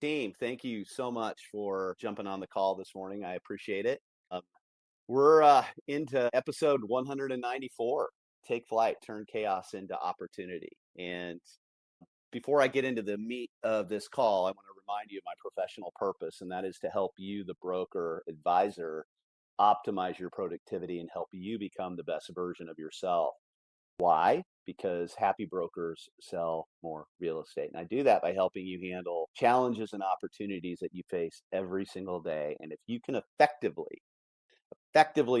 Team, thank you so much for jumping on the call this morning. I appreciate it. Um, we're into episode 194, Take Flight, Turn Chaos into Opportunity. And before I get into the meat of this call, I want to remind you of my professional purpose, and that is to help you, the broker advisor, optimize your productivity and help you become the best version of yourself. Why? Because happy brokers sell more real estate. And I do that by helping you handle challenges and opportunities that you face every single day. And if you can effectively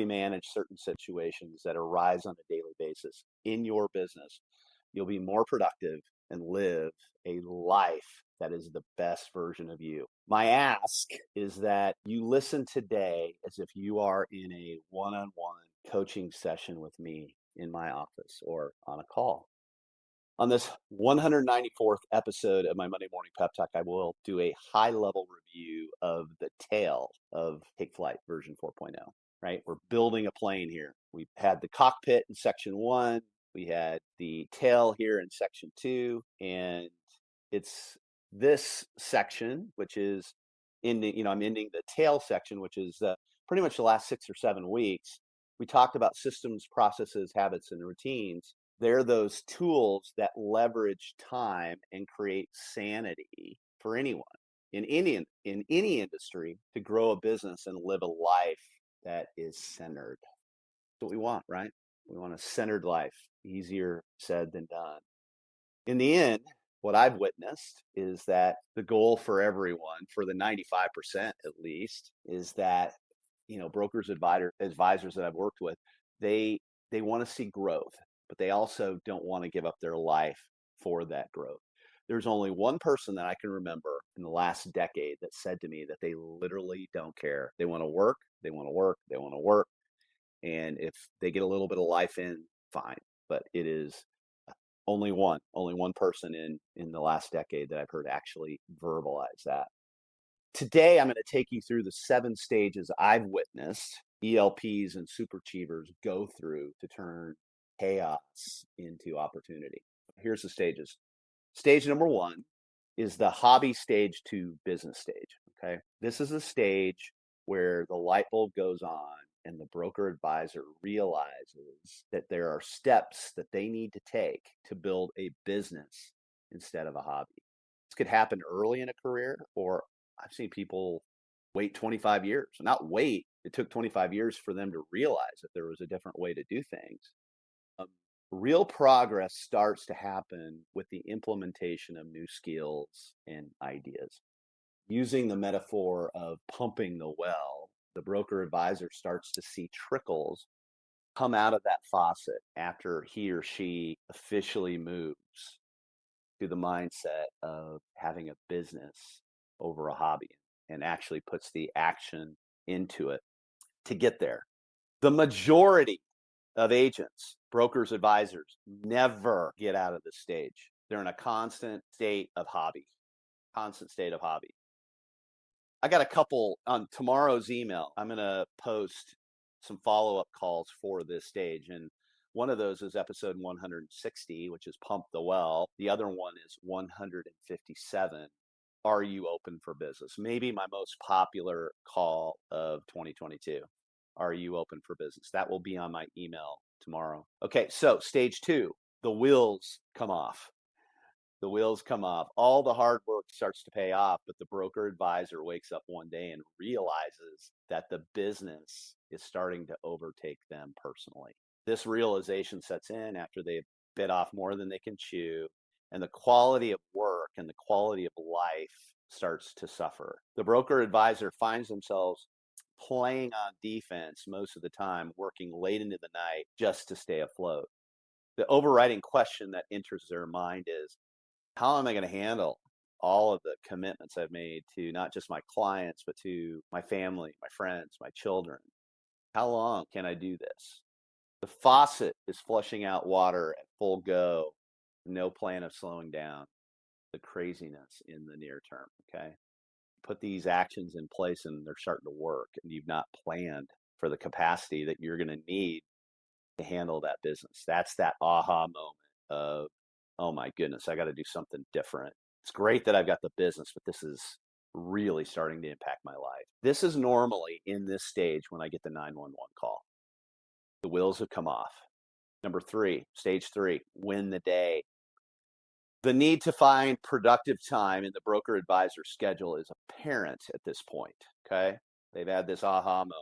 manage certain situations that arise on a daily basis in your business, you'll be more productive and live a life that is the best version of you. My ask is that you listen today as if you are in a one-on-one coaching session with me in my office or on a call. On this 194th episode of my Monday Morning Pep Talk, I will do a high level review of the tail of Take Flight version 4.0, right? We're building a plane here. We've had the cockpit in section 1, we had the tail here in section 2, and it's this section, which is I'm ending the tail section, which is pretty much the last 6 or 7 weeks. We talked about systems, processes, habits, and routines. They're those tools that leverage time and create sanity for anyone in any industry to grow a business and live a life that is centered. That's what we want, right? We want a centered life. Easier said than done. In the end, what I've witnessed is that the goal for everyone, for the 95% at least, is that brokers, advisors that I've worked with, they want to see growth, but they also don't want to give up their life for that growth. There's only one person that I can remember in the last decade that said to me that they literally don't care. They want to work, they want to work, they want to work. And if they get a little bit of life in, fine. But it is only one person in the last decade that I've heard actually verbalize that. Today, I'm going to take you through the 7 stages I've witnessed ELPs and superachievers go through to turn chaos into opportunity. Here's the stages. Stage number 1 is the hobby stage to business stage. Okay. This is a stage where the light bulb goes on and the broker advisor realizes that there are steps that they need to take to build a business instead of a hobby. This could happen early in a career, or I've seen people wait 25 years. Not wait, it took 25 years for them to realize that there was a different way to do things. Um, Real progress starts to happen with the implementation of new skills and ideas. Using the metaphor of pumping the well, the broker advisor starts to see trickles come out of that faucet after he or she officially moves to the mindset of having a business over a hobby and actually puts the action into it to get there. The majority of agents, brokers, advisors never get out of this stage. They're in a constant state of hobby. I got a couple on tomorrow's email. I'm going to post some follow-up calls for this stage. And one of those is episode 160, which is Pump the Well. The other one is 157. Are you open for business? Maybe my most popular call of 2022. Are you open for business? That will be on my email tomorrow. Okay, so stage 2, the wheels come off. The wheels come off. All the hard work starts to pay off, but the broker advisor wakes up one day and realizes that the business is starting to overtake them personally. This realization sets in after they've bit off more than they can chew, and the quality of work and the quality of life starts to suffer. The broker advisor finds themselves playing on defense most of the time, working late into the night just to stay afloat. The overriding question that enters their mind is, how am I going to handle all of the commitments I've made to not just my clients, but to my family, my friends, my children? How long can I do this? The faucet is flushing out water at full go, no plan of slowing down the craziness in the near term. Okay. Put these actions in place and they're starting to work, and you've not planned for the capacity that you're going to need to handle that business. That's that aha moment of, oh my goodness, I got to do something different. It's great that I've got the business, but this is really starting to impact my life. This is normally in this stage when I get the 911 call. The wheels have come off. Number three, stage three, win the day. The need to find productive time in the broker advisor schedule is apparent at this point. Okay. They've had this aha moment.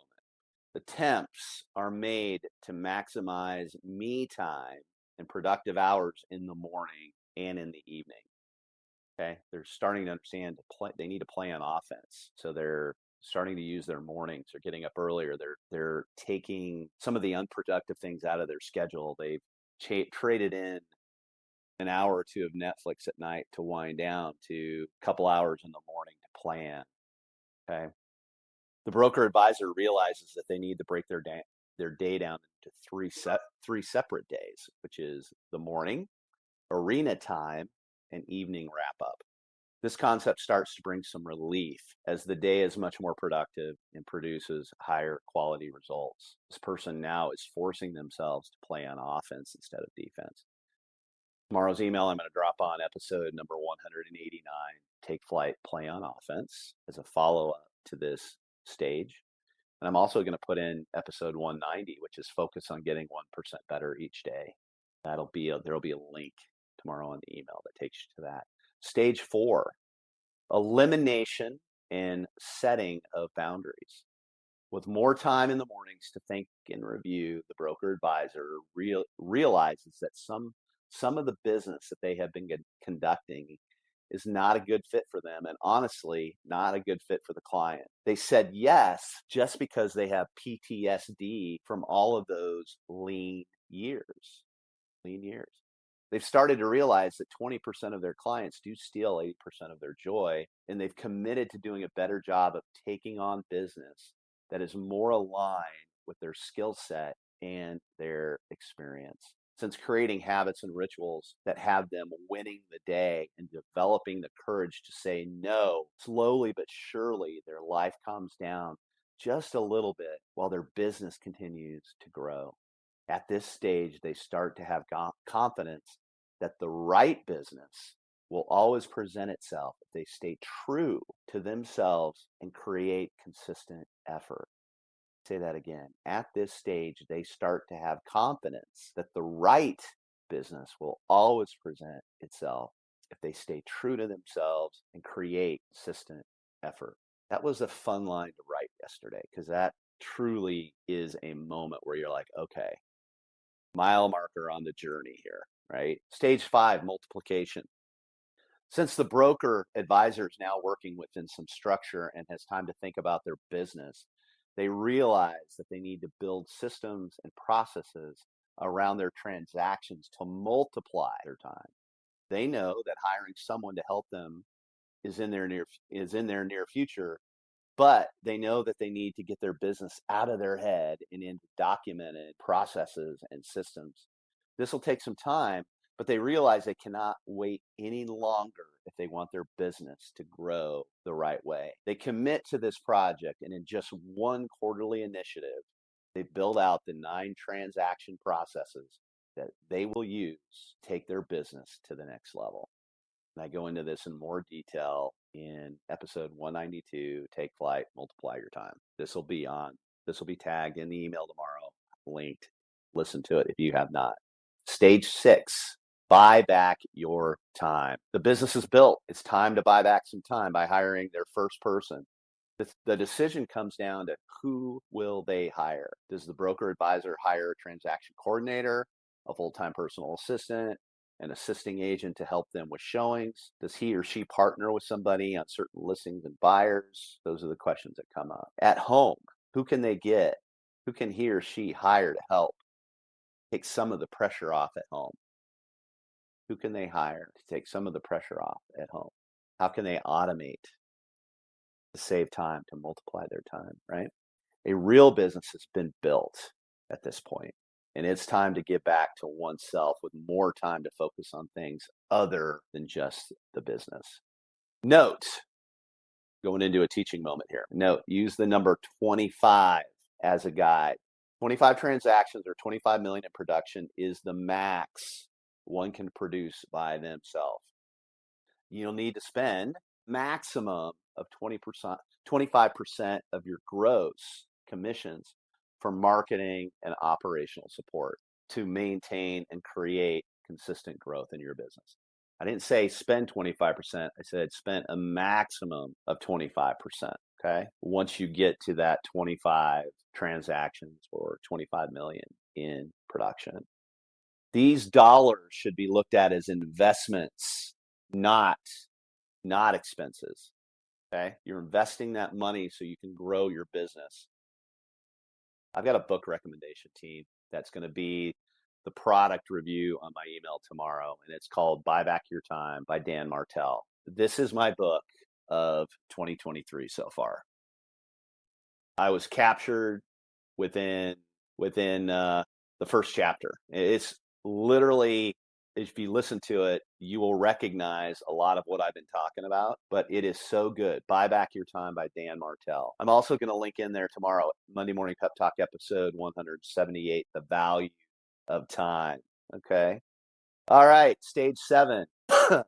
Attempts are made to maximize me time and productive hours in the morning and in the evening. Okay. They're starting to understand they need to play on offense. So they're starting to use their mornings. They're getting up earlier. They're taking some of the unproductive things out of their schedule. They've traded in an hour or two of Netflix at night to wind down to a couple hours in the morning to plan. Okay. The broker advisor realizes that they need to break their day down into three separate days, which is the morning, arena time, and evening wrap up. This concept starts to bring some relief as the day is much more productive and produces higher quality results. This person now is forcing themselves to play on offense instead of defense. Tomorrow's email, I'm going to drop on episode number 189, Take Flight, Play on Offense, as a follow-up to this stage. And I'm also going to put in episode 190, which is focus on getting 1% better each day. There'll be a link tomorrow in the email that takes you to that. Stage 4, elimination and setting of boundaries. With more time in the mornings to think and review, the broker advisor realizes that some of the business that they have been conducting is not a good fit for them, and honestly, not a good fit for the client. They said yes just because they have PTSD from all of those lean years. They've started to realize that 20% of their clients do steal 80% of their joy, and they've committed to doing a better job of taking on business that is more aligned with their skill set and their experience. Since creating habits and rituals that have them winning the day and developing the courage to say no, slowly but surely their life calms down just a little bit while their business continues to grow. At this stage, they start to have confidence that the right business will always present itself if they stay true to themselves and create consistent effort. Say that again. At this stage, they start to have confidence that the right business will always present itself if they stay true to themselves and create consistent effort. That was a fun line to write yesterday because that truly is a moment where you're like, okay, mile marker on the journey here, right? Stage 5, multiplication. Since the broker advisor is now working within some structure and has time to think about their business, they realize that they need to build systems and processes around their transactions to multiply their time. They know that hiring someone to help them is in their near future, but they know that they need to get their business out of their head and into documented processes and systems. This will take some time, but they realize they cannot wait any longer if they want their business to grow the right way. They commit to this project, and in just one quarterly initiative, they build out the 9 transaction processes that they will use to take their business to the next level. And I go into this in more detail in episode 192, Take Flight, Multiply Your Time. This will be tagged in the email tomorrow, linked. Listen to it if you have not. Stage 6, buy back your time. The business is built. It's time to buy back some time by hiring their first person. The decision comes down to who will they hire? Does the broker advisor hire a transaction coordinator, a full-time personal assistant, an assisting agent to help them with showings? Does he or she partner with somebody on certain listings and buyers? Those are the questions that come up. At home, who can they get? Who can he or she hire to help take some of the pressure off at home? Who can they hire to take some of the pressure off at home? How can they automate to save time, to multiply their time, right? A real business has been built at this point, and it's time to get back to oneself with more time to focus on things other than just the business. Note, going into a teaching moment here, note, use the number 25 as a guide. 25 transactions or 25 million in production is the max one can produce by themselves. You'll need to spend maximum of 25% of your gross commissions for marketing and operational support to maintain and create consistent growth in your business. I didn't say spend 25%. I said spend a maximum of 25%. Okay. Once you get to that 25 transactions or 25 million in production, these dollars should be looked at as investments, not expenses. Okay. You're investing that money so you can grow your business. I've got a book recommendation, team, that's going to be the product review on my email tomorrow, and it's called Buy Back Your Time by Dan Martell. This is my book of 2023 so far. I was captured within the first chapter. It's literally, if you listen to it, you will recognize a lot of what I've been talking about, but it is so good. Buy Back Your Time by Dan Martell. I'm also going to link in there tomorrow, Monday Morning Pep Talk episode 178, The Value of Time. Okay. All right. Stage 7,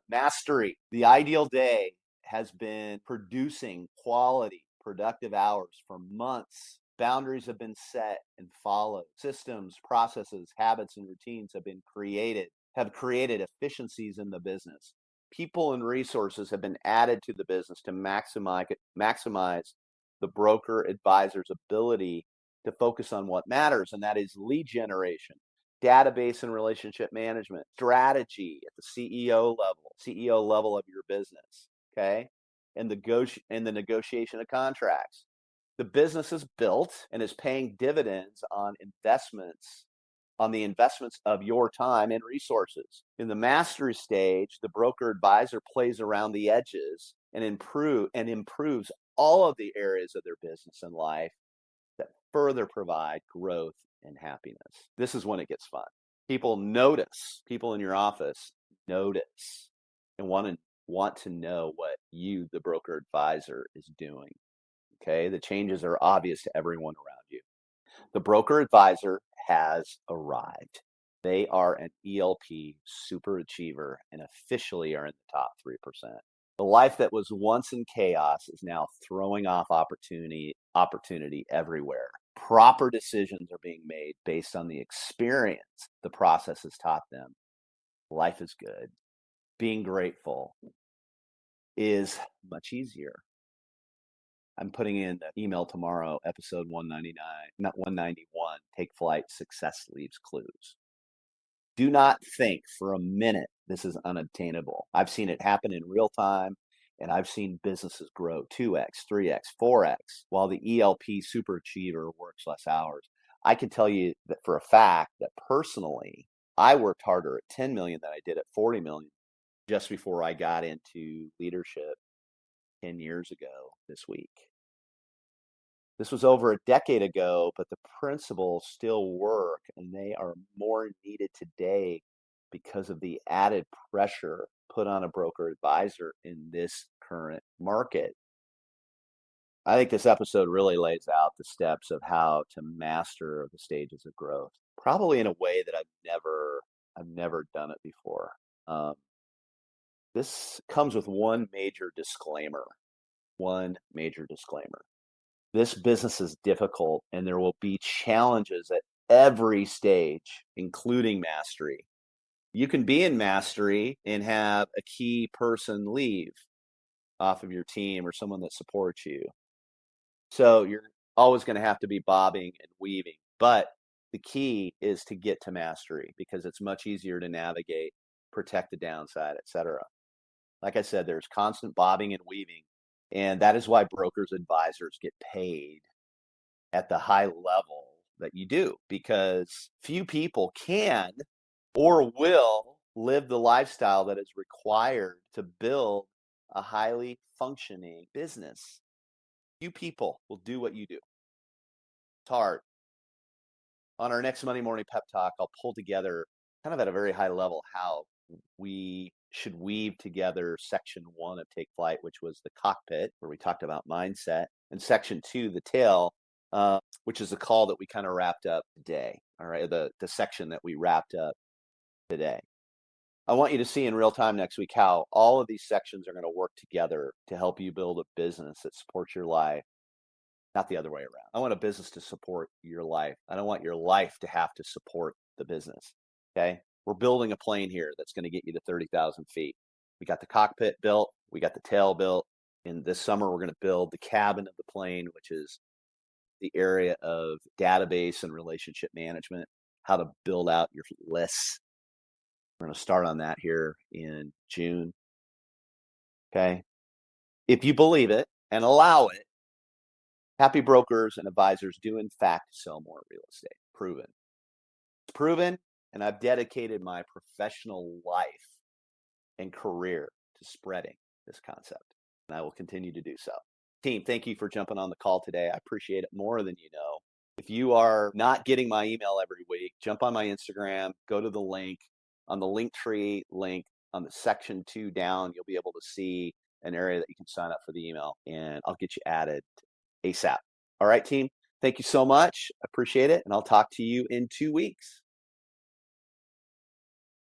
mastery. The ideal day has been producing quality, productive hours for months. Boundaries have been set and followed. Systems, processes, habits, and routines have created efficiencies in the business. People and resources have been added to the business to maximize the broker advisor's ability to focus on what matters, and that is lead generation, database and relationship management, strategy at the CEO level of your business, okay? And the negotiation of contracts. The business is built and is paying dividends on the investments of your time and resources. In the mastery stage, the broker advisor plays around the edges and improves all of the areas of their business and life that further provide growth and happiness. This is when it gets fun. People in your office notice and want to know what you, the broker advisor, is doing. Okay, the changes are obvious to everyone around you. The broker advisor has arrived. They are an ELP super achiever and officially are in the top 3%. The life that was once in chaos is now throwing off opportunity everywhere. Proper decisions are being made based on the experience the process has taught them. Life is good. Being grateful is much easier. I'm putting in the email tomorrow, episode 191, Take Flight, Success Leaves Clues. Do not think for a minute this is unobtainable. I've seen it happen in real time, and I've seen businesses grow 2x, 3x, 4x, while the ELP superachiever works less hours. I can tell you that for a fact that personally, I worked harder at 10 million than I did at 40 million just before I got into leadership 10 years ago this week. This was over a decade ago, but the principles still work, and they are more needed today because of the added pressure put on a broker advisor in this current market. I think this episode really lays out the steps of how to master the stages of growth, probably in a way that I've never done it before. This comes with one major disclaimer. This business is difficult, and there will be challenges at every stage, including mastery. You can be in mastery and have a key person leave off of your team or someone that supports you. So you're always going to have to be bobbing and weaving. But the key is to get to mastery because it's much easier to navigate, protect the downside, etc. Like I said, there's constant bobbing and weaving. And that is why brokers advisors get paid at the high level that you do, because few people can or will live the lifestyle that is required to build a highly functioning business. Few people will do what you do. It's hard. On our next Monday Morning Pep Talk, I'll pull together kind of at a very high level how we should weave together section 1 of Take Flight, which was the cockpit, where we talked about mindset, and section 2, the tail, which is the call that we kind of wrapped up today. All right, the section that we wrapped up today. I want you to see in real time next week how all of these sections are going to work together to help you build a business that supports your life, not the other way around. I want a business to support your life. I don't want your life to have to support the business. Okay. We're building a plane here that's going to get you to 30,000 feet. We got the cockpit built, we got the tail built. And this summer, we're going to build the cabin of the plane, which is the area of database and relationship management, how to build out your lists. We're going to start on that here in June. Okay. If you believe it and allow it, happy brokers and advisors do, in fact, sell more real estate. Proven. It's proven, and I've dedicated my professional life and career to spreading this concept, and I will continue to do so. Team, thank you for jumping on the call today. I appreciate it more than you know. If you are not getting my email every week, jump on my Instagram, go to the link on the Linktree link on the section 2 down. You'll be able to see an area that you can sign up for the email, and I'll get you added ASAP. All right, team. Thank you so much. I appreciate it, and I'll talk to you in 2 weeks.